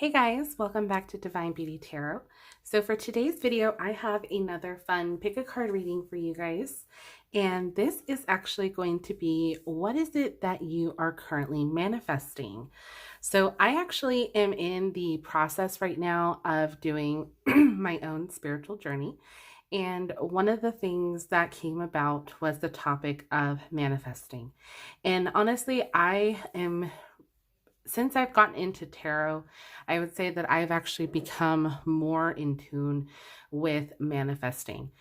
Hey guys, welcome back to Divine Beauty Tarot. So for today's video, I have another fun pick a card reading for you guys. And this is actually going to be, what is it that you are currently manifesting? So I actually am in the process right now of doing my own spiritual journey. And one of the things that came about was the topic of manifesting. And honestly, since I've gotten into tarot, I would say that I've actually become more in tune with manifesting.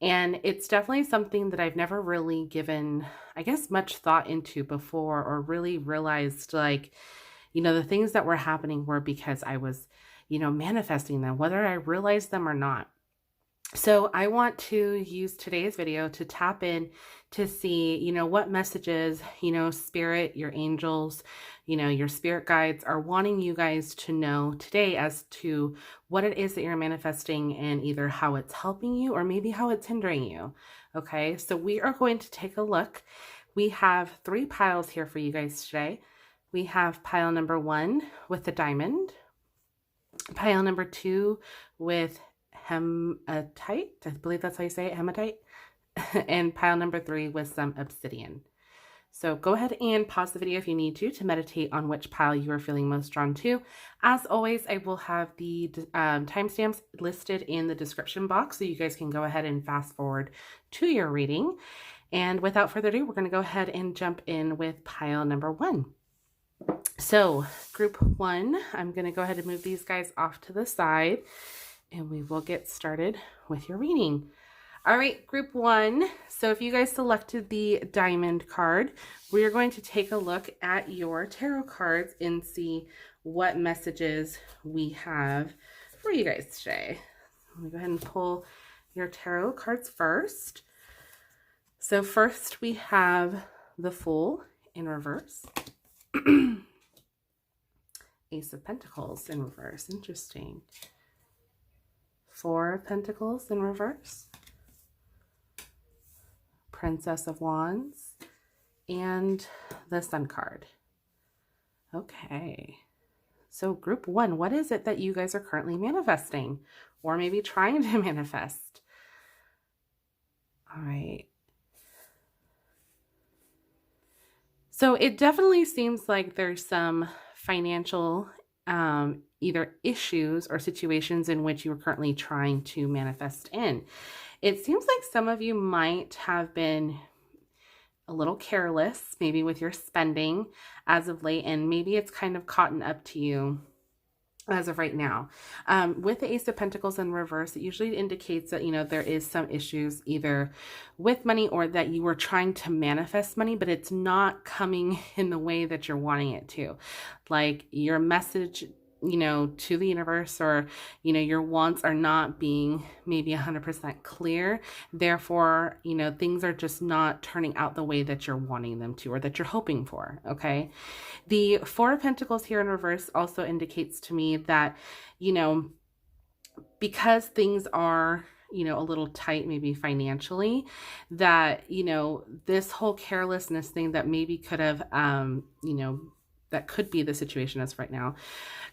And it's definitely something that I've never really given, I guess, much thought into before, or really realized the things that were happening were because I was, manifesting them, whether I realized them or not. So I want to use today's video to tap in to see, what messages, spirit, your angels, your spirit guides are wanting you guys to know today as to what it is that you're manifesting and either how it's helping you or maybe how it's hindering you. Okay, so we are going to take a look. We have 3 piles here for you guys today. We have pile number 1 with the diamond, pile number 2 with hematite, I believe that's how you say it, hematite, and pile number 3 with some obsidian. So go ahead and pause the video if you need to meditate on which pile you are feeling most drawn to. As always, I will have the timestamps listed in the description box so you guys can go ahead and fast forward to your reading. And without further ado, we're going to go ahead and jump in with pile number 1. So group 1, I'm going to go ahead and move these guys off to the side, and we will get started with your reading. All right, group 1. So if you guys selected the diamond card, we are going to take a look at your tarot cards and see what messages we have for you guys today. Let me go ahead and pull your tarot cards first. So first we have the Fool in reverse. Ace of Pentacles in reverse. Interesting. 4 of Pentacles in reverse, Princess of Wands, and the Sun card. Okay, so group 1, what is it that you guys are currently manifesting or maybe trying to manifest? All right. So it definitely seems like there's some financial either issues or situations in which you are currently trying to manifest in. It seems like some of you might have been a little careless, maybe with your spending as of late, and maybe it's kind of caught up to you as of right now. With the Ace of Pentacles in reverse, it usually indicates that, there is some issues either with money or that you were trying to manifest money, but it's not coming in the way that you're wanting it to. Like your message, to the universe, or, your wants are not being maybe 100% clear. Therefore, things are just not turning out the way that you're wanting them to, or that you're hoping for. Okay. The 4 of Pentacles here in reverse also indicates to me that, because things are, a little tight, maybe financially, that, this whole carelessness thing that maybe could have, that could be the situation as right now,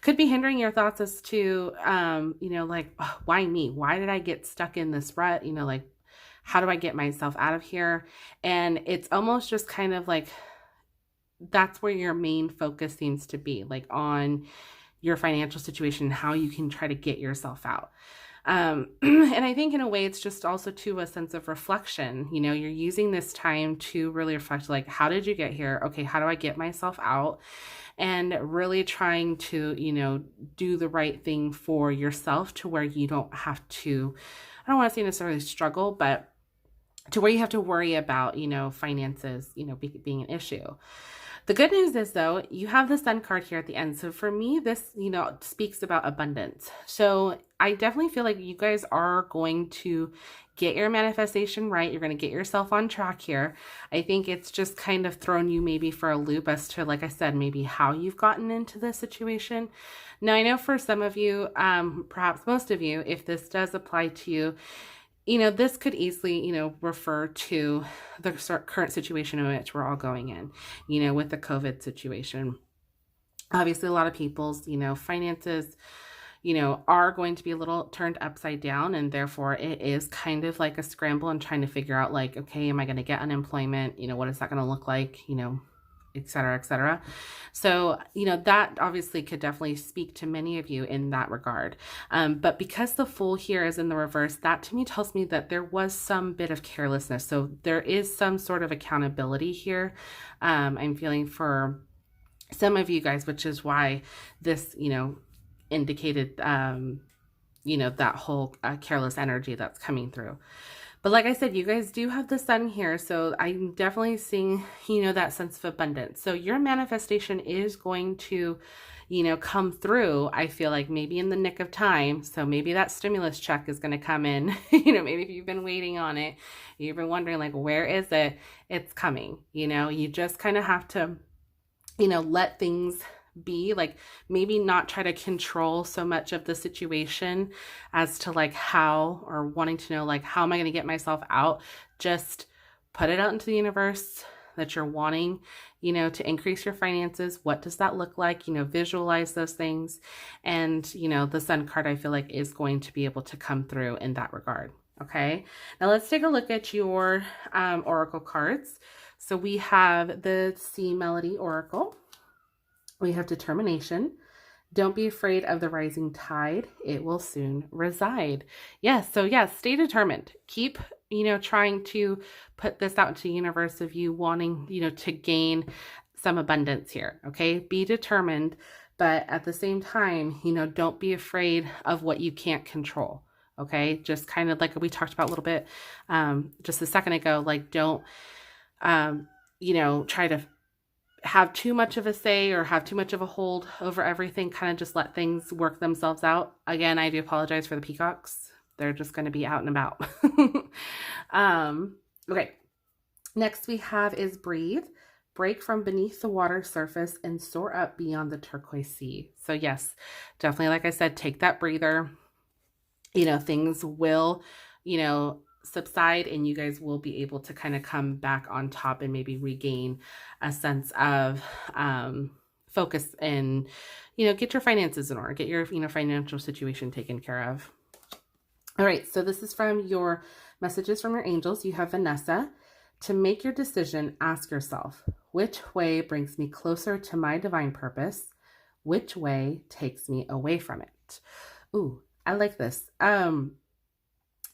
could be hindering your thoughts as to, oh, why me? Why did I get stuck in this rut? How do I get myself out of here? And it's almost just kind of like, that's where your main focus seems to be, like on your financial situation, how you can try to get yourself out. And I think in a way it's just also to a sense of reflection. You're using this time to really reflect, like, how did you get here? Okay, how do I get myself out? And really trying to, do the right thing for yourself to where you don't have to, I don't want to say necessarily struggle, but to where you have to worry about, finances, being an issue. The good news is, though, you have the Sun card here at the end. So for me, this, speaks about abundance. So I definitely feel like you guys are going to get your manifestation right. You're going to get yourself on track here. I think it's just kind of thrown you maybe for a loop as to, like I said, maybe how you've gotten into this situation. Now, I know for some of you, perhaps most of you, if this does apply to you, this could easily, refer to the current situation in which we're all going in, with the COVID situation. Obviously, a lot of people's, finances, are going to be a little turned upside down, and therefore it is kind of like a scramble and trying to figure out like, okay, am I going to get unemployment? What is that going to look like? Et cetera, et cetera. So, that obviously could definitely speak to many of you in that regard. But because the Fool here is in the reverse, that to me tells me that there was some bit of carelessness. So there is some sort of accountability here. I'm feeling for some of you guys, which is why this, indicated, that whole careless energy that's coming through. But like I said, you guys do have the sun here. So I'm definitely seeing, that sense of abundance. So your manifestation is going to, come through. I feel like maybe in the nick of time. So maybe that stimulus check is going to come in, maybe if you've been waiting on it, you've been wondering like, where is it? It's coming, you just kind of have to, let things be, like maybe not try to control so much of the situation as to like how, or wanting to know like, how am I going to get myself out? Just put it out into the universe that you're wanting, to increase your finances. What does that look like? Visualize those things. And, the Sun card, I feel like is going to be able to come through in that regard. Okay. Now let's take a look at your oracle cards. So we have the Sea Melody Oracle. We have determination. Don't be afraid of the rising tide. It will soon reside. Yes. So yes, stay determined. Keep, trying to put this out into the universe of you wanting, to gain some abundance here. Okay. Be determined, but at the same time, don't be afraid of what you can't control. Okay. Just kind of like we talked about a little bit, just a second ago, like don't, try to have too much of a say or have too much of a hold over everything. Kind of just let things work themselves out. Again, I do apologize for the peacocks. They're just going to be out and about. Okay. Next we have is breathe. Break from beneath the water surface and soar up beyond the turquoise sea. So yes, definitely, like I said, take that breather. Things will, subside, and you guys will be able to kind of come back on top and maybe regain a sense of focus and, get your finances in order, get your, financial situation taken care of. All right. So this is from your messages from your angels. You have Vanessa. To make your decision, ask yourself, which way brings me closer to my divine purpose? Which way takes me away from it? Ooh, I like this. I'm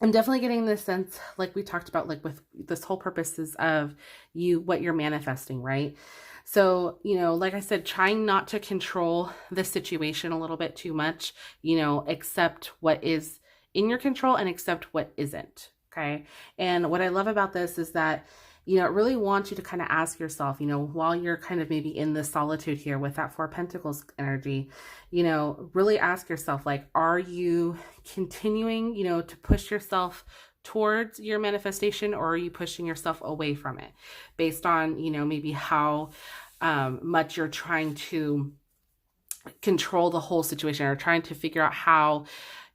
definitely getting this sense, like we talked about, like with this whole purposes of what you're manifesting, right? So, like I said, trying not to control the situation a little bit too much, accept what is in your control and accept what isn't. Okay. And what I love about this is that, it really wants you to kind of ask yourself, while you're kind of maybe in the solitude here with that Four of Pentacles energy, really ask yourself, like, are you continuing, to push yourself towards your manifestation, or are you pushing yourself away from it based on, maybe how much you're trying to control the whole situation or trying to figure out how,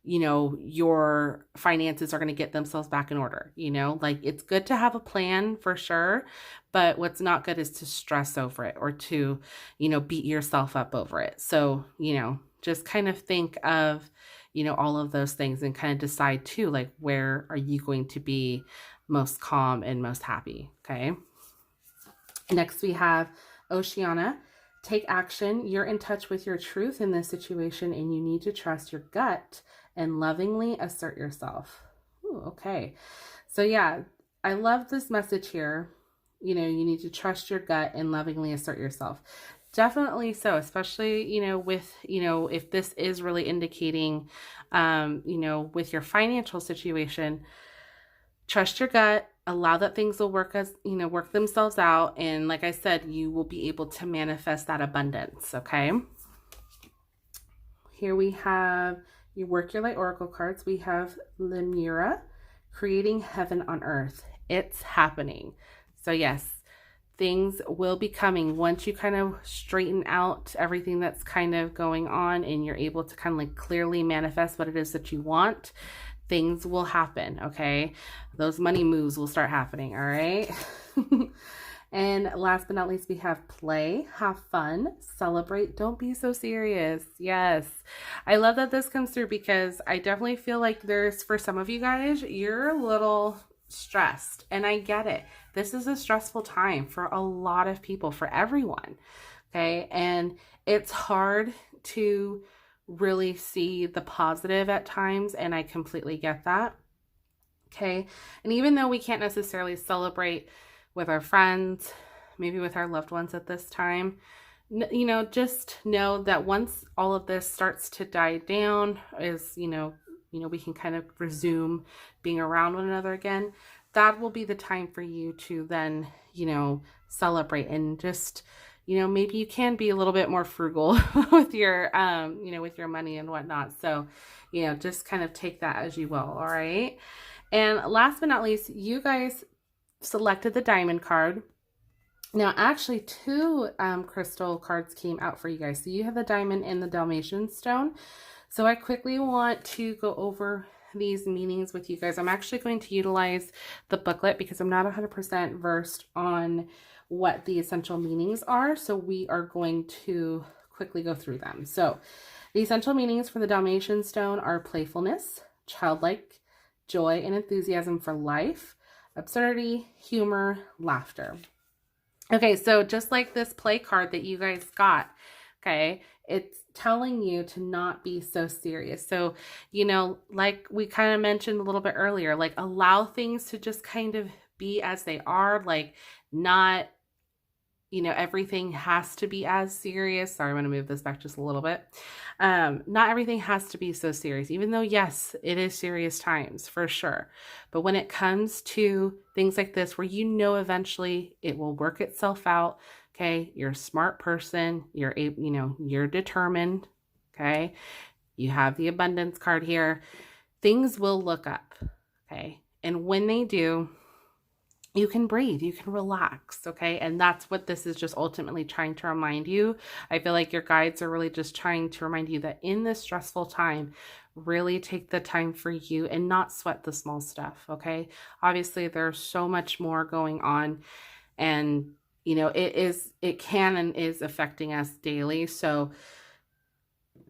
your finances are going to get themselves back in order. Like it's good to have a plan for sure, but what's not good is to stress over it or to, beat yourself up over it. So, just kind of think of, all of those things and kind of decide too, like, where are you going to be most calm and most happy? Okay. Next we have Oceana. Take action. You're in touch with your truth in this situation, and you need to trust your gut and lovingly assert yourself. Ooh, okay. So yeah, I love this message here. You need to trust your gut and lovingly assert yourself. Definitely so, especially, with, if this is really indicating, with your financial situation, trust your gut, allow that things will work themselves out. And like I said, you will be able to manifest that abundance. Okay. Here we have you work your light oracle cards. We have Lemura, creating heaven on earth. It's happening. So yes, things will be coming once you kind of straighten out everything that's kind of going on and you're able to kind of like clearly manifest what it is that you want. Things will happen. Okay. Those money moves will start happening. All right. And last but not least, we have play, have fun, celebrate, don't be so serious. Yes. I love that this comes through because I definitely feel like there's, for some of you guys, you're a little stressed, and I get it. This is a stressful time for a lot of people, for everyone. Okay. And it's hard to really see the positive at times, and I completely get that. Okay. And even though we can't necessarily celebrate with our friends, maybe with our loved ones at this time, just know that once all of this starts to die down, we can kind of resume being around one another again. That will be the time for you to then, celebrate, and just, maybe you can be a little bit more frugal with your, with your money and whatnot. So, just kind of take that as you will. All right. And last but not least, you guys selected the diamond card. Now, actually, two crystal cards came out for you guys. So you have the diamond and the Dalmatian stone. So I quickly want to go over these meanings with you guys. I'm actually going to utilize the booklet because I'm not 100% versed on what the essential meanings are. So we are going to quickly go through them. So the essential meanings for the Dalmatian stone are playfulness, childlike, joy and enthusiasm for life, absurdity, humor, laughter. Okay, so just like this play card that you guys got, okay, it's telling you to not be so serious. So, like we kind of mentioned a little bit earlier, like allow things to just kind of be as they are, like not, everything has to be as serious. Sorry, I'm going to move this back just a little bit. Not everything has to be so serious, even though, yes, it is serious times for sure. But when it comes to things like this, where eventually it will work itself out, okay, you're a smart person, you're determined, okay, you have the abundance card here, things will look up, okay, and when they do, you can breathe, you can relax, okay? And that's what this is just ultimately trying to remind you. I feel like your guides are really just trying to remind you that in this stressful time, really take the time for you and not sweat the small stuff, okay? Obviously, there's so much more going on, and it can and is affecting us daily. So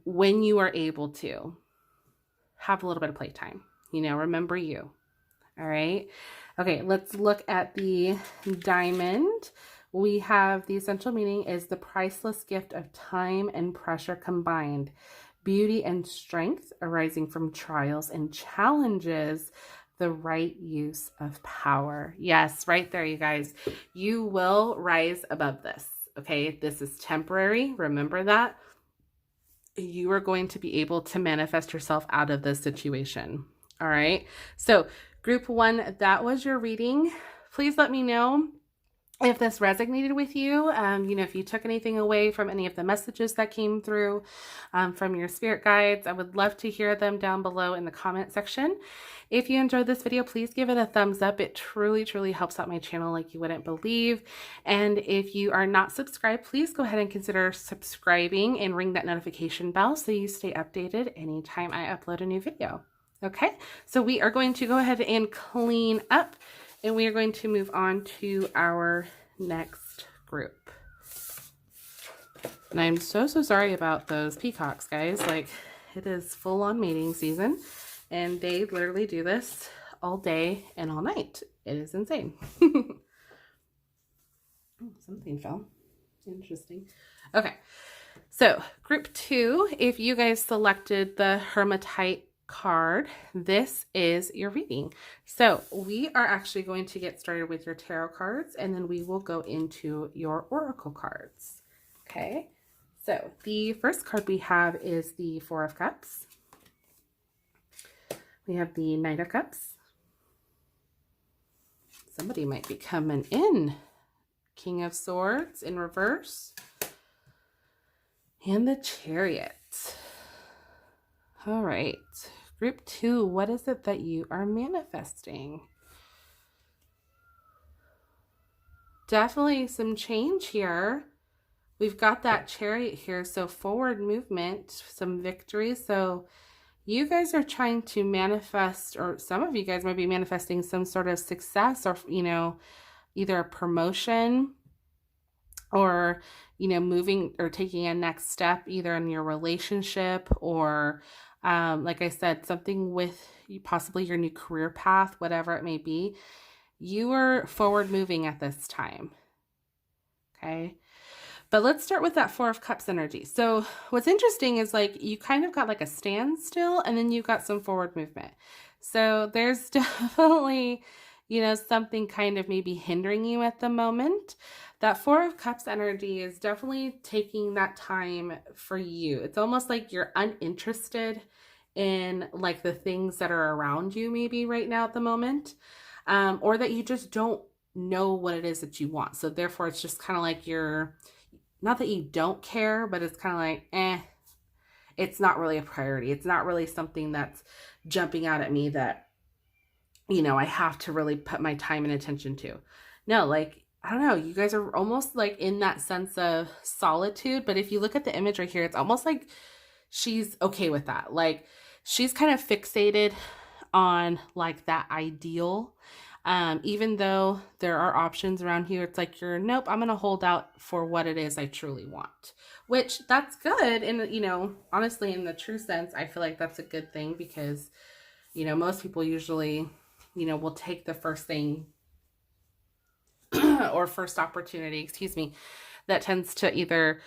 when you are able to have a little bit of playtime, remember you. All right. Okay, let's look at the diamond. We have the essential meaning is the priceless gift of time and pressure combined, beauty and strength arising from trials and challenges, the right use of power. Yes, right there, you guys. You will rise above this. Okay, this is temporary. Remember that. You are going to be able to manifest yourself out of this situation. All right. So Group 1, that was your reading. Please let me know if this resonated with you. If you took anything away from any of the messages that came through from your spirit guides, I would love to hear them down below in the comment section. If you enjoyed this video, please give it a thumbs up. It truly, truly helps out my channel like you wouldn't believe. And if you are not subscribed, please go ahead and consider subscribing and ring that notification bell so you stay updated anytime I upload a new video. Okay, so we are going to go ahead and clean up, and we are going to move on to our next group. And I'm so sorry about those peacocks, guys. Like, it is full-on mating season, and they literally do this all day and all night. It is insane. Oh, something fell. Interesting. Okay, so group 2, if you guys selected the Hermitite card, this is your reading. So we are actually going to get started with your tarot cards, and then we will go into your oracle cards. Okay, so the first card we have is the Four of Cups. We have the Knight of Cups. Somebody might be coming in. King of Swords in reverse. And the Chariot. All right, group 2, what is it that you are manifesting? Definitely some change here. We've got that Chariot here, so forward movement, some victory. So you guys are trying to manifest, or some of you guys might be manifesting some sort of success, or, either a promotion or, moving or taking a next step either in your relationship or, like I said, something with possibly your new career path, whatever it may be. You are forward moving at this time. Okay. But let's start with that Four of Cups energy. So what's interesting is like you kind of got like a standstill and then you've got some forward movement. So there's definitely, something kind of maybe hindering you at the moment. That Four of Cups energy is definitely taking that time for you. It's almost like you're uninterested in like the things that are around you maybe right now at the moment, or that you just don't know what it is that you want. So therefore it's just kind of like not that you don't care, but it's kind of like, it's not really a priority. It's not really something that's jumping out at me that, I have to really put my time and attention to. No, like, I don't know, you guys are almost like in that sense of solitude. But if you look at the image right here, it's almost like she's okay with that. Like she's kind of fixated on like that ideal. Even though there are options around here, it's like nope, I'm going to hold out for what it is I truly want, which that's good. And, honestly, in the true sense, I feel like that's a good thing because, most people usually, will take the first thing or first opportunity, that tends to either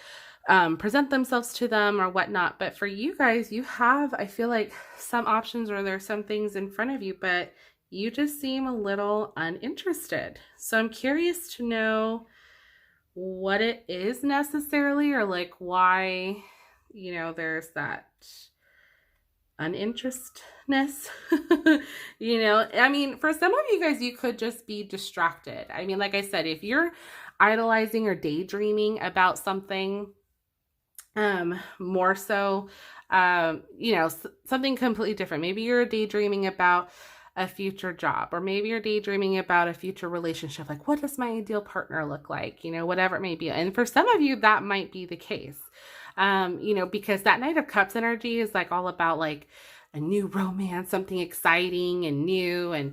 present themselves to them or whatnot. But for you guys, you have, I feel like, some options or there's some things in front of you, but you just seem a little uninterested. So I'm curious to know what it is necessarily, or like why, there's that uninterestedness. I mean, for some of you guys, you could just be distracted. I mean, like I said, if you're idolizing or daydreaming about something, more so, something completely different. Maybe you're daydreaming about a future job, or maybe you're daydreaming about a future relationship. Like, what does my ideal partner look like? Whatever it may be. And for some of you, that might be the case, because that Knight of Cups energy is like all about like a new romance, something exciting and new and,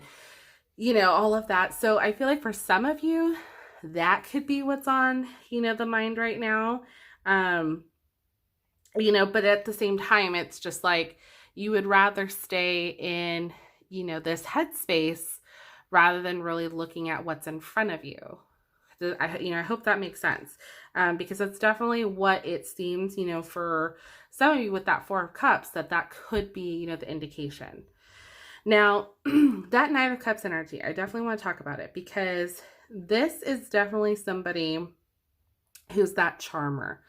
all of that. So I feel like for some of you, that could be what's on, the mind right now. But at the same time, it's just like you would rather stay in, this headspace rather than really looking at what's in front of you. I hope that makes sense, because that's definitely what it seems, for some of you with that Four of Cups, that could be, the indication. Now, that Knight of Cups energy, I definitely want to talk about it because this is definitely somebody who's that charmer.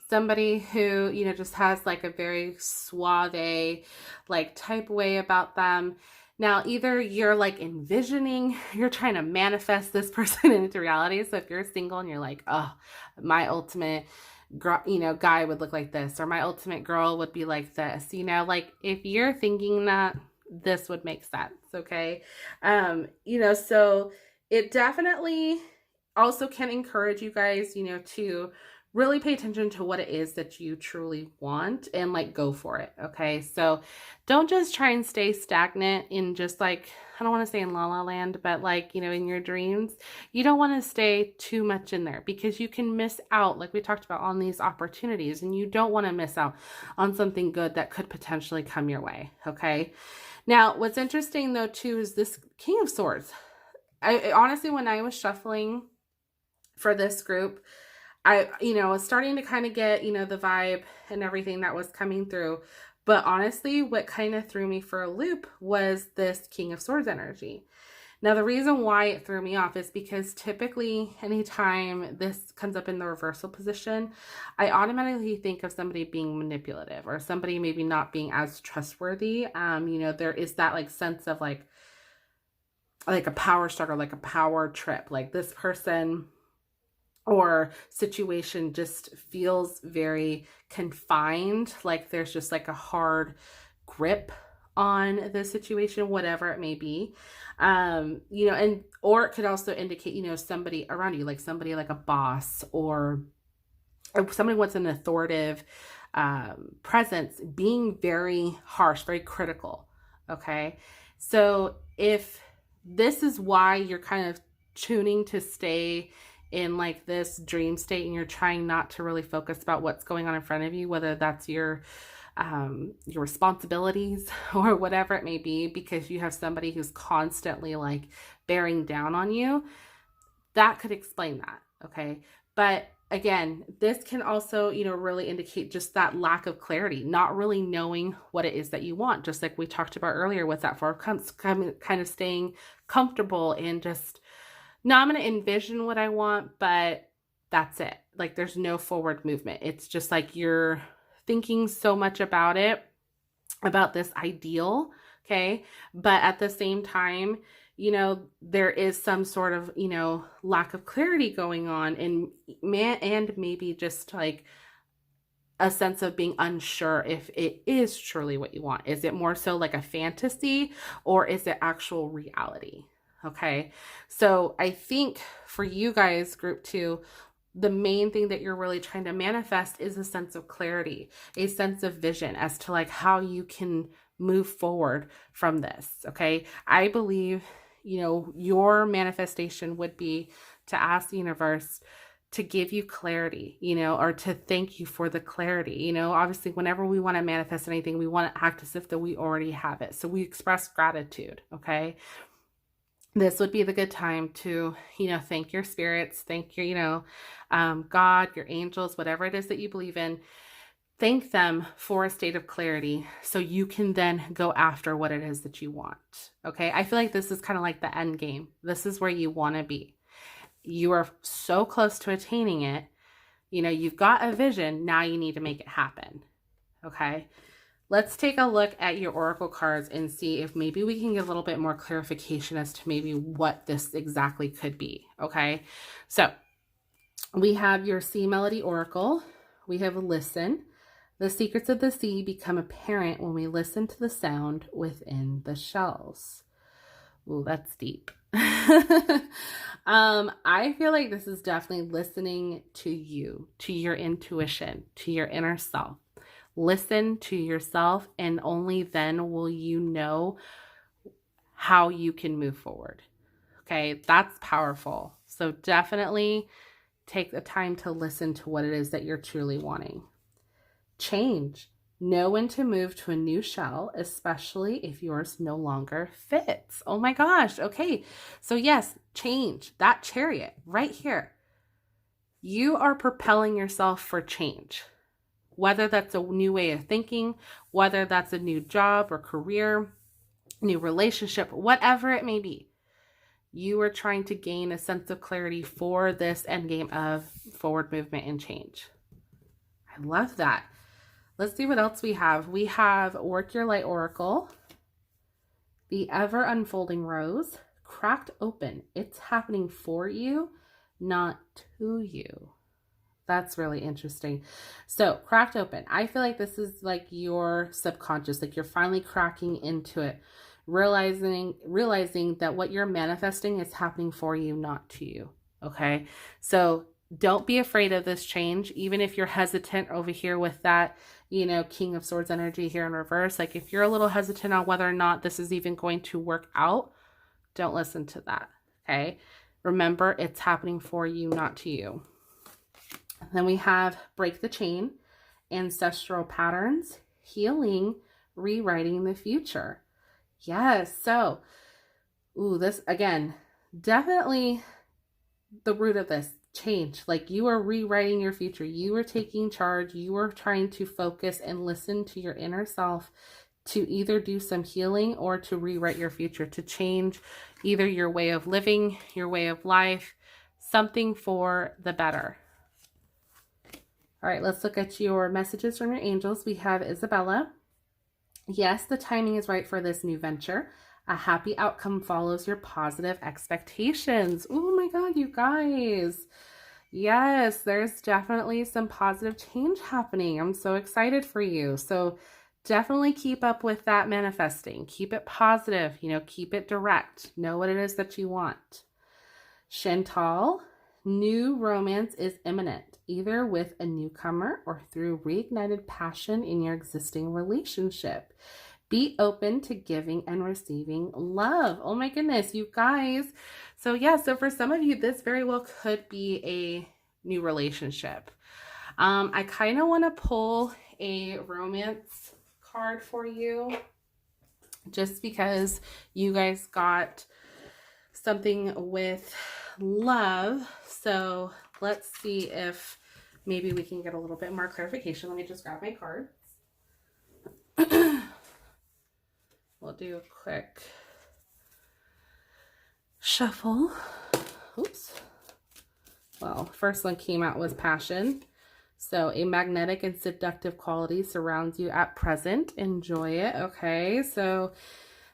Somebody who, just has like a very suave, like type way about them. Now, either you're like envisioning, you're trying to manifest this person into reality. So if you're single and you're like, oh, my ultimate, guy would look like this, or my ultimate girl would be like this, like if you're thinking that, this would make sense. Okay. So it definitely also can encourage you guys, to really pay attention to what it is that you truly want and like go for it. Okay. So don't just try and stay stagnant in just like, I don't want to say in la la land, but like, in your dreams, you don't want to stay too much in there because you can miss out, like we talked about, on these opportunities, and you don't want to miss out on something good that could potentially come your way. Okay. Now, what's interesting though, too, is this King of Swords. I honestly, when I was shuffling for this group, I was starting to kind of get, the vibe and everything that was coming through. But honestly, what kind of threw me for a loop was this King of Swords energy. Now, the reason why it threw me off is because typically anytime this comes up in the reversal position, I automatically think of somebody being manipulative or somebody maybe not being as trustworthy. There is that like sense of like a power struggle, like a power trip, like this person or situation just feels very confined, like there's just like a hard grip on the situation, whatever it may be. Or it could also indicate, somebody around you, like somebody like a boss or somebody wants an authoritative presence being very harsh, very critical. Okay. So if this is why you're kind of tuning to stay in like this dream state and you're trying not to really focus about what's going on in front of you, whether that's your responsibilities or whatever it may be, because you have somebody who's constantly like bearing down on you, that could explain that. Okay. But again, this can also, really indicate just that lack of clarity, not really knowing what it is that you want. Just like we talked about earlier with that 4 of Cups, kind of staying comfortable and just, no, I'm going to envision what I want, but that's it. Like there's no forward movement. It's just like you're thinking so much about it, about this ideal. Okay. But at the same time, there is some sort of, lack of clarity going on, and maybe just like a sense of being unsure if it is truly what you want. Is it more so like a fantasy, or is it actual reality? Okay. So I think for you guys, group 2, the main thing that you're really trying to manifest is a sense of clarity, a sense of vision as to like how you can move forward from this. Okay. I believe, your manifestation would be to ask the universe to give you clarity, or to thank you for the clarity. Obviously, whenever we want to manifest anything, we want to act as if that we already have it. So we express gratitude. Okay. This would be the good time to, thank your spirits, thank your, God, your angels, whatever it is that you believe in. Thank them for a state of clarity so you can then go after what it is that you want. Okay. I feel like this is kind of like the end game. This is where you want to be. You are so close to attaining it. You've got a vision. Now you need to make it happen. Okay. Let's take a look at your oracle cards and see if maybe we can get a little bit more clarification as to maybe what this exactly could be. Okay. So we have your Sea Melody Oracle. We have Listen. The secrets of the sea become apparent when we listen to the sound within the shells. Ooh, that's deep. I feel like this is definitely listening to you, to your intuition, to your inner self. Listen to yourself, and only then will you know how you can move forward. Okay, that's powerful. So definitely take the time to listen to what it is that you're truly wanting. Change. Know when to move to a new shell, especially if yours no longer fits. Oh my gosh. Okay. So yes, change. That chariot right here. You are propelling yourself for change. Whether that's a new way of thinking, whether that's a new job or career, new relationship, whatever it may be. You are trying to gain a sense of clarity for this endgame of forward movement and change. I love that. Let's see what else we have. We have Work Your Light Oracle, the Ever Unfolding Rose, Cracked Open. It's happening for you, not to you. That's really interesting. So Cracked Open. I feel like this is like your subconscious, like you're finally cracking into it, realizing that what you're manifesting is happening for you, not to you. Okay. So don't be afraid of this change, even if you're hesitant over here with that, King of Swords energy here in reverse. Like if you're a little hesitant on whether or not this is even going to work out, don't listen to that. Okay. Remember, it's happening for you, not to you. Then we have Break the Chain, Ancestral Patterns, Healing, Rewriting the Future. Yes. So, this again, definitely the root of this change. Like you are rewriting your future. You are taking charge. You are trying to focus and listen to your inner self to either do some healing or to rewrite your future, to change either your way of living, your way of life, something for the better. All right, let's look at your messages from your angels. We have Isabella. Yes, the timing is right for this new venture. A happy outcome follows your positive expectations. Oh my God, you guys. Yes, there's definitely some positive change happening. I'm so excited for you. So definitely keep up with that manifesting. Keep it positive, keep it direct. Know what it is that you want. Chantal, new romance is imminent, either with a newcomer or through reignited passion in your existing relationship. Be open to giving and receiving love. Oh my goodness, you guys. So yeah, so for some of you, this very well could be a new relationship. I kind of want to pull a romance card for you just because you guys got something with love. So let's see if maybe we can get a little bit more clarification. Let me just grab my cards. We'll do a quick shuffle. Oops. Well, first one came out was passion. So a magnetic and seductive quality surrounds you at present. Enjoy it. Okay. So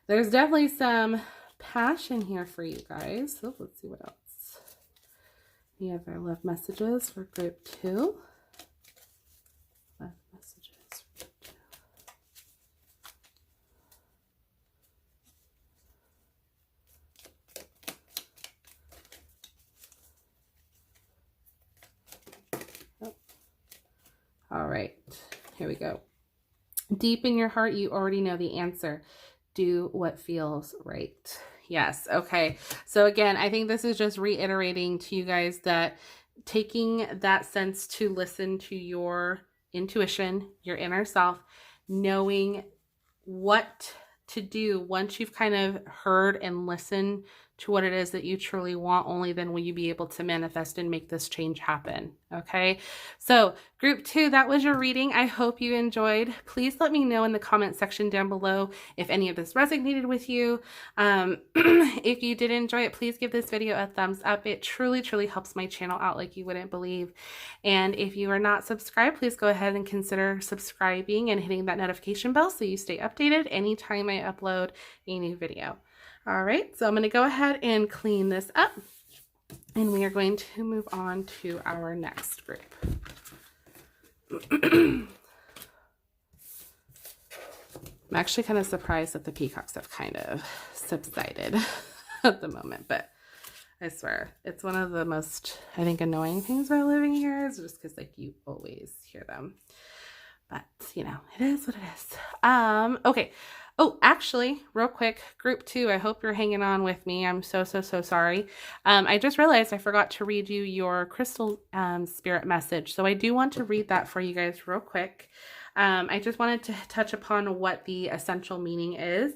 there's definitely some passion here for you guys. So let's see what else. We have our love messages for group 2. Love messages for group 2. All right, here we go. Deep in your heart, you already know the answer. Do what feels right. Yes, okay. So again, I think this is just reiterating to you guys that taking that sense to listen to your intuition, your inner self, knowing what to do once you've kind of heard and listened to what it is that you truly want, only then will you be able to manifest and make this change happen. Okay. So group 2, that was your reading. I hope you enjoyed. Please let me know in the comment section down below if any of this resonated with you. If you did enjoy it, please give this video a thumbs up. It truly, truly helps my channel out like you wouldn't believe. And if you are not subscribed, please go ahead and consider subscribing and hitting that notification bell so you stay updated anytime I upload a new video. All right, so I'm going to go ahead and clean this up, and we are going to move on to our next group. I'm actually kind of surprised that the peacocks have kind of subsided at the moment, but I swear it's one of the most, I think, annoying things about living here is just because like you always hear them. But you know, it is what it is. Okay. Oh, actually, real quick, group 2, I hope you're hanging on with me. I'm so sorry. I just realized I forgot to read you your crystal spirit message. So I do want to read that for you guys real quick. I just wanted to touch upon what the essential meaning is.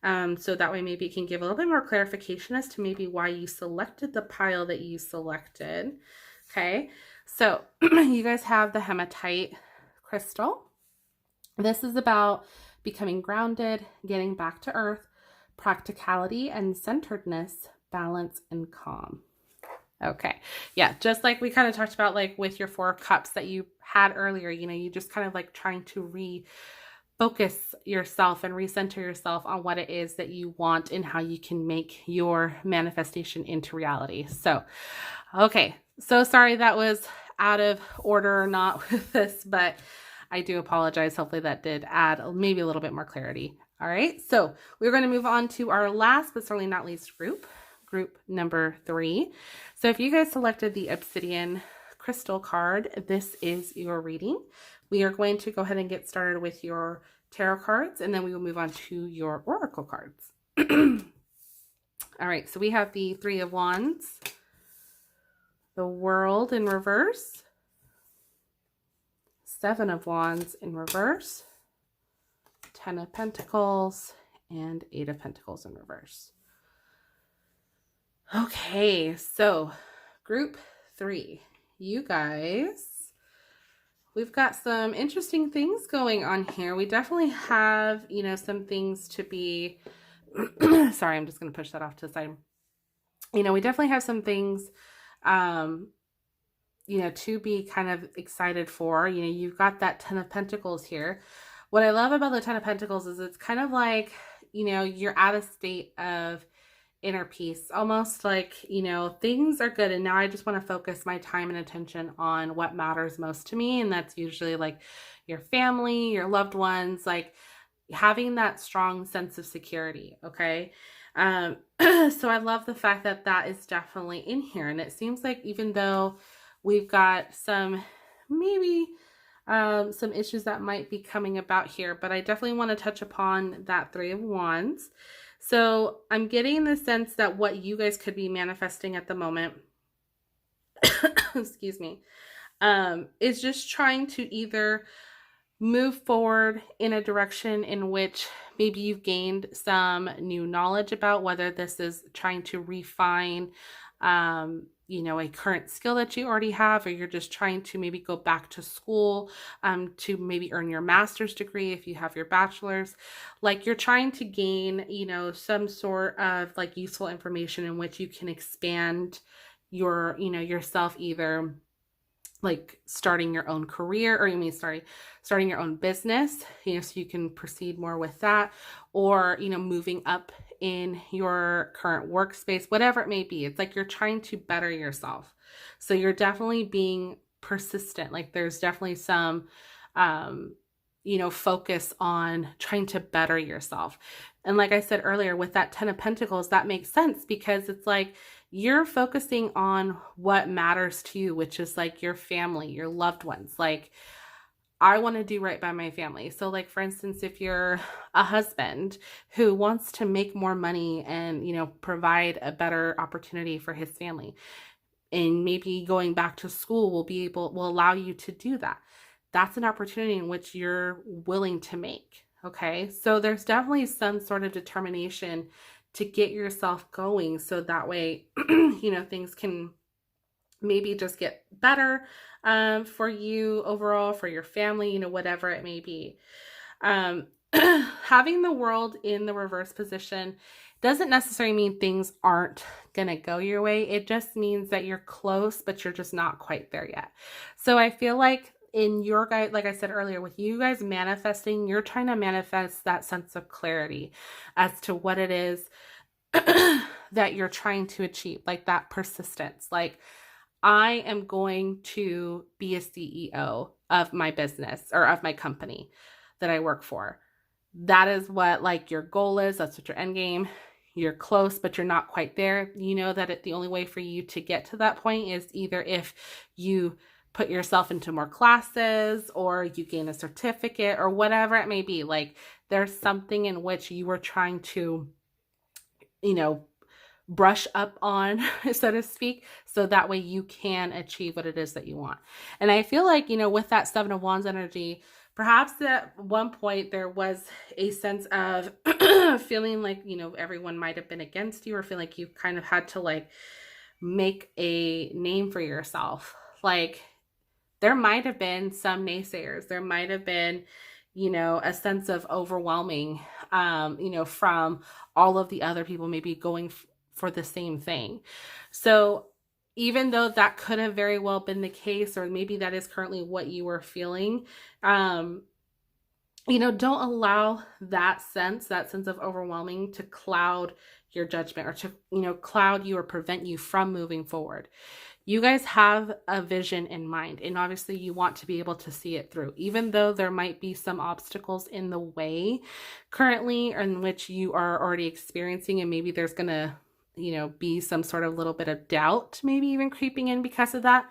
So that way maybe it can give a little bit more clarification as to maybe why you selected the pile that you selected. Okay, so you guys have the hematite crystal. This is about becoming grounded, getting back to earth, practicality and centeredness, balance and calm. Okay. Yeah. Just like we kind of talked about, like with your 4 cups that you had earlier, you know, you just kind of like trying to refocus yourself and recenter yourself on what it is that you want and how you can make your manifestation into reality. So, okay. So sorry that was out of order or not with this, but I do apologize. Hopefully that did add maybe a little bit more clarity. All right. So we're going to move on to our last, but certainly not least group number 3. So if you guys selected the obsidian crystal card, this is your reading. We are going to go ahead and get started with your tarot cards, and then we will move on to your oracle cards. All right. So we have the 3 of Wands, the World in reverse, 7 of Wands in reverse, 10 of Pentacles, and 8 of Pentacles in reverse. Okay, so group 3, you guys, we've got some interesting things going on here. We definitely have, you know, some things to be, sorry, I'm just going to push that off to the side. You know, we definitely have some things, you know, to be kind of excited for. You know, you've got that 10 of Pentacles here. What I love about the 10 of Pentacles is it's kind of like, you know, you're at a state of inner peace, almost like, you know, things are good. And now I just want to focus my time and attention on what matters most to me. And that's usually like your family, your loved ones, like having that strong sense of security. Okay. So I love the fact that that is definitely in here. And it seems like even though we've got some maybe some issues that might be coming about here, but I definitely want to touch upon that Three of Wands. So I'm getting the sense that what you guys could be manifesting at the moment, excuse me, is just trying to either move forward in a direction in which maybe you've gained some new knowledge about, whether this is trying to refine, a current skill that you already have, or you're just trying to maybe go back to school, to maybe earn your master's degree if you have your bachelor's. Like you're trying to gain, some sort of like useful information in which you can expand yourself, either like starting your own career, or starting your own business, so you can proceed more with that, or, moving up in your current workspace, whatever it may be. It's like you're trying to better yourself. So you're definitely being persistent. Like there's definitely some, focus on trying to better yourself. And like I said earlier, with that 10 of Pentacles, that makes sense because it's like you're focusing on what matters to you, which is like your family, your loved ones. Like, I want to do right by my family. So like, for instance, if you're a husband who wants to make more money and, provide a better opportunity for his family, and maybe going back to school will allow you to do that. That's an opportunity in which you're willing to make. Okay. So there's definitely some sort of determination to get yourself going. So that way, things can maybe just get better, for you overall, for your family, whatever it may be. Having the World in the reverse position doesn't necessarily mean things aren't going to go your way. It just means that you're close, but you're just not quite there yet. So I feel like in your guys, like I said earlier, with you guys manifesting, you're trying to manifest that sense of clarity as to what it is that you're trying to achieve, like that persistence. Like, I am going to be a CEO of my business or of my company that I work for. That is what like your goal is. That's what your end game. You're close, but you're not quite there. You know that the only way for you to get to that point is either if you put yourself into more classes or you gain a certificate or whatever it may be. Like there's something in which you are trying to, brush up on, so to speak, so that way you can achieve what it is that you want. And I feel like, with that Seven of Wands energy, perhaps at one point there was a sense of feeling like, everyone might have been against you, or feel like you kind of had to like make a name for yourself. Like there might have been some naysayers. There might have been, a sense of overwhelming, from all of the other people maybe going for the same thing. So even though that could have very well been the case, or maybe that is currently what you were feeling, don't allow that sense of overwhelming to cloud your judgment, or to, cloud you or prevent you from moving forward. You guys have a vision in mind, and obviously you want to be able to see it through, even though there might be some obstacles in the way currently in which you are already experiencing, and maybe there's going to, be some sort of little bit of doubt, maybe even creeping in because of that.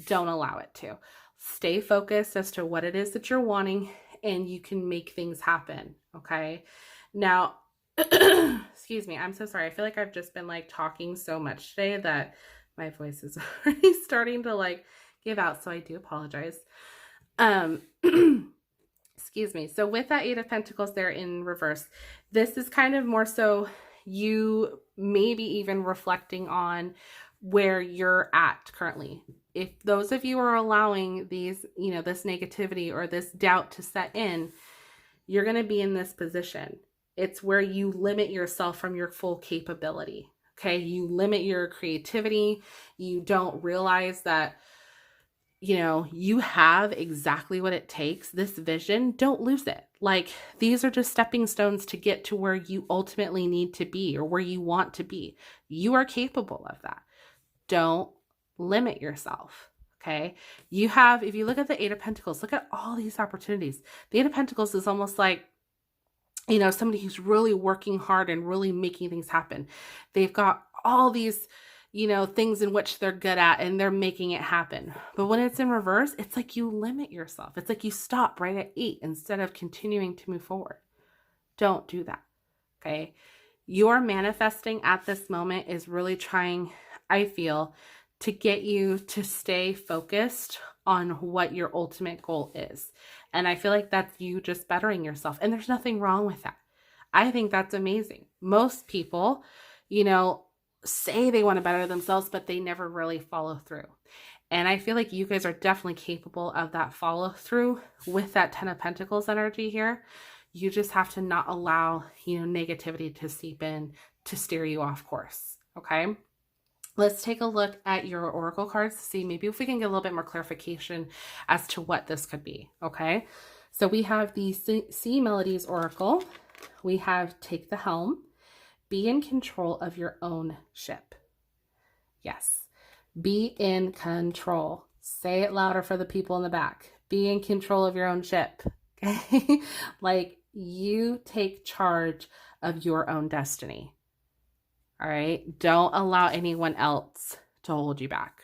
Don't allow it to. Stay focused as to what it is that you're wanting, and you can make things happen. Okay. Now, excuse me. I'm so sorry. I feel like I've just been like talking so much today that my voice is already starting to like give out. So I do apologize. Excuse me. So with that Eight of Pentacles there in reverse, this is kind of more so you maybe even reflecting on where you're at currently. If those of you are allowing these, this negativity or this doubt to set in, you're going to be in this position. It's where you limit yourself from your full capability. Okay. You limit your creativity. You don't realize that, you have exactly what it takes. This vision, don't lose it. Like these are just stepping stones to get to where you ultimately need to be, or where you want to be. You are capable of that. Don't limit yourself. Okay. If you look at the Eight of Pentacles, look at all these opportunities. The Eight of Pentacles is almost like, somebody who's really working hard and really making things happen. They've got all these, things in which they're good at and they're making it happen. But when it's in reverse, it's like you limit yourself. It's like you stop right at 8 instead of continuing to move forward. Don't do that. Okay. Your manifesting at this moment is really trying, I feel, to get you to stay focused on what your ultimate goal is. And I feel like that's you just bettering yourself. And there's nothing wrong with that. I think that's amazing. Most people, say they want to better themselves, but they never really follow through. And I feel like you guys are definitely capable of that follow through with that 10 of Pentacles energy here. You just have to not allow, negativity to seep in to steer you off course. Okay. Let's take a look at your oracle cards to see maybe if we can get a little bit more clarification as to what this could be. Okay. So we have the Sea Melodies Oracle. We have Take the Helm. Be in control of your own ship. Yes. Be in control. Say it louder for the people in the back. Be in control of your own ship. Okay. Like you take charge of your own destiny. All right. Don't allow anyone else to hold you back.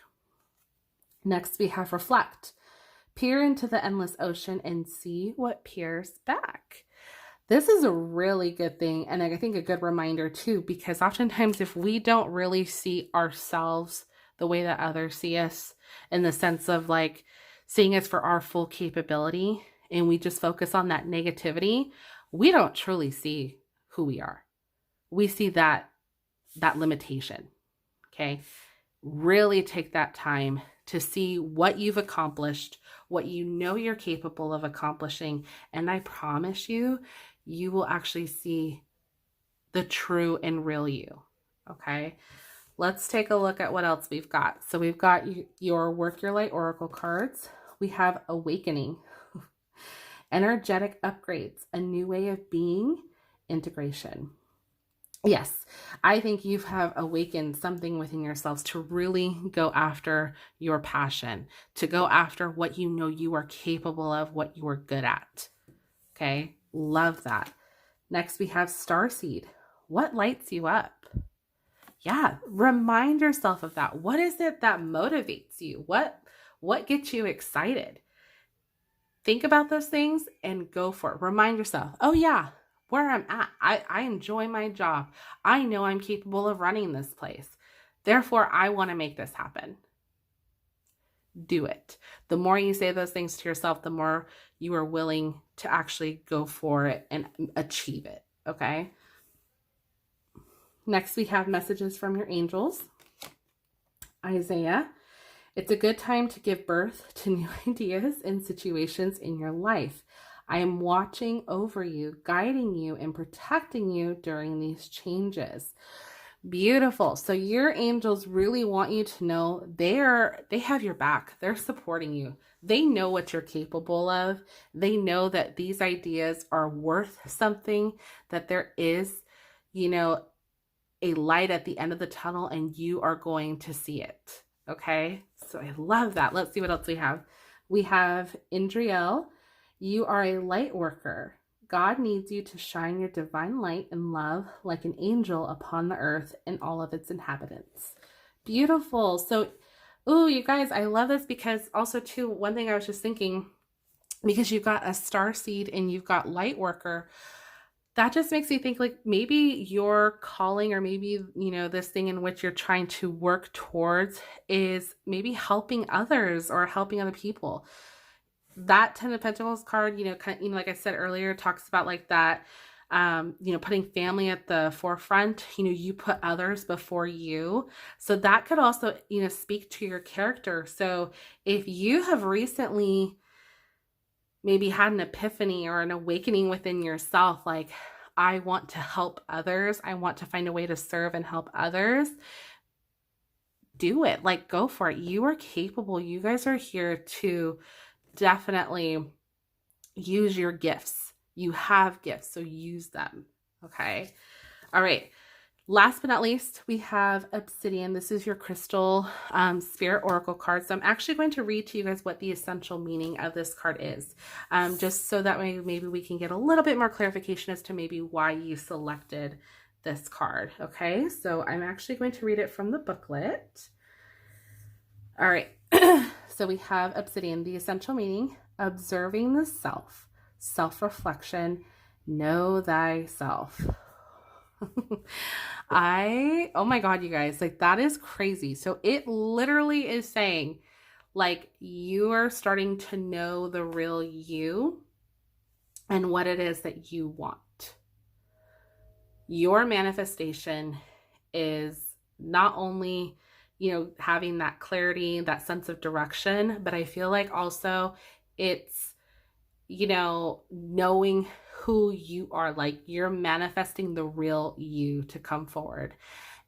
Next, we have Reflect. Peer into the endless ocean and see what peers back. This is a really good thing, and I think a good reminder too, because oftentimes if we don't really see ourselves the way that others see us, in the sense of like seeing us for our full capability, and we just focus on that negativity, we don't truly see who we are. We see that limitation. Okay. Really take that time to see what you've accomplished, what you're capable of accomplishing. And I promise you, you will actually see the true and real you. Okay. Let's take a look at what else we've got. So we've got your Work Your Light Oracle cards. We have Awakening, Energetic Upgrades, a new way of being, Integration. Yes, I think you have awakened something within yourselves to really go after your passion, to go after what you are capable of, what you are good at. Okay, love that. Next, we have Starseed. What lights you up? Yeah, remind yourself of that. What is it that motivates you? What gets you excited? Think about those things and go for it. Remind yourself, oh yeah, where I'm at. I enjoy my job. I know I'm capable of running this place. Therefore, I want to make this happen. Do it. The more you say those things to yourself, the more you are willing to actually go for it and achieve it. Okay. Next, we have messages from your angels. Isaiah, it's a good time to give birth to new ideas and situations in your life. I am watching over you, guiding you, and protecting you during these changes. Beautiful. So your angels really want you to know they have your back. They're supporting you. They know what you're capable of. They know that these ideas are worth something, that there is, a light at the end of the tunnel, and you are going to see it. Okay. So I love that. Let's see what else we have. We have Indriel. You are a light worker. God needs you to shine your divine light and love like an angel upon the earth and all of its inhabitants. Beautiful. So, you guys, I love this because also too, one thing I was just thinking, because you've got a star seed and you've got light worker, that just makes me think like maybe your calling, or maybe, this thing in which you're trying to work towards is maybe helping others or helping other people. That 10 of Pentacles card, like I said earlier, talks about like that, putting family at the forefront. You put others before you. So that could also, speak to your character. So if you have recently maybe had an epiphany or an awakening within yourself, like, I want to help others, I want to find a way to serve and help others, do it. Like, go for it. You are capable. You guys are here to definitely use your gifts. You have gifts, so use them. Okay. All right. Last but not least, we have Obsidian. This is your crystal spirit oracle card. So I'm actually going to read to you guys what the essential meaning of this card is, just so that way maybe we can get a little bit more clarification as to maybe why you selected this card. Okay, so I'm actually going to read it from the booklet. All right. So we have Obsidian, the essential meaning: observing the self, self-reflection, know thyself. Oh my God, you guys, like that is crazy. So it literally is saying, like, you are starting to know the real you and what it is that you want. Your manifestation is not only, having that clarity, that sense of direction, but I feel like also it's, knowing who you are. Like, you're manifesting the real you to come forward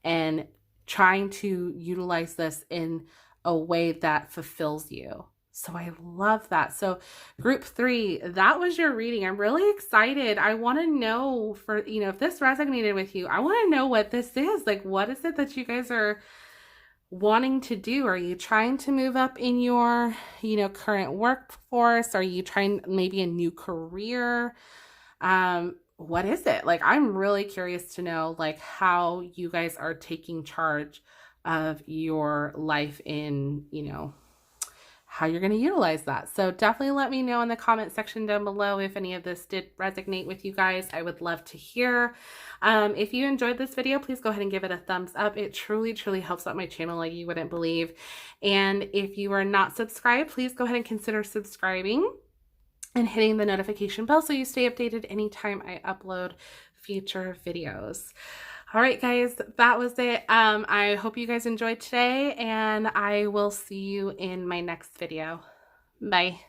and trying to utilize this in a way that fulfills you. So I love that. So group 3, that was your reading. I'm really excited. I want to know if this resonated with you, I want to know what this is. Like, what is it that you guys are wanting to do? Are you trying to move up in your, current workforce? Are you trying maybe a new career? What is it? Like, I'm really curious to know, like, how you guys are taking charge of your life in, how you're going to utilize that. So definitely let me know in the comment section down below if any of this did resonate with you guys. I would love to hear. If you enjoyed this video, please go ahead and give it a thumbs up. It truly, truly helps out my channel like you wouldn't believe. And if you are not subscribed, please go ahead and consider subscribing and hitting the notification bell so you stay updated anytime I upload future videos. All right, guys, that was it. I hope you guys enjoyed today, and I will see you in my next video. Bye.